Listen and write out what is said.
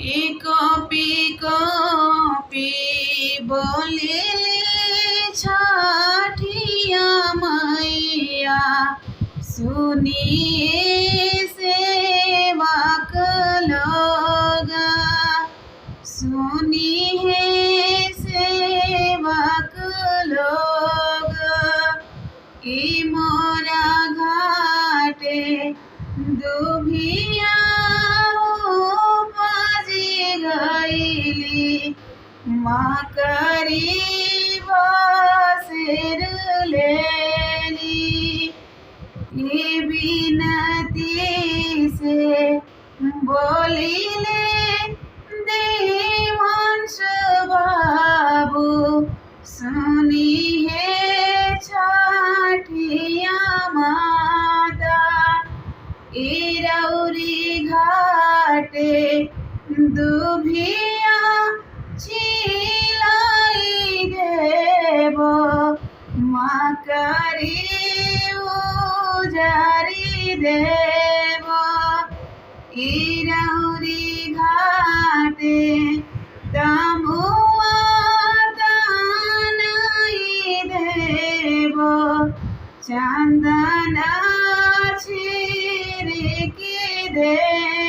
कपी कपी बोलिले छठिया मैया सुनिए सेवक लोग सुनिए सेवक लोग कि मोरा घाटे दुभिया उपजी गईली माँ करी बसेर लेली ये बिनती से बोलिले देवांश बाबू सुनी है छठिया माता इरौरी घाटे दुभिया छिलाई देव माँ करी उजारी देव इरौरी घाटे तमुआ दानई देव चंदना छिड़की देव।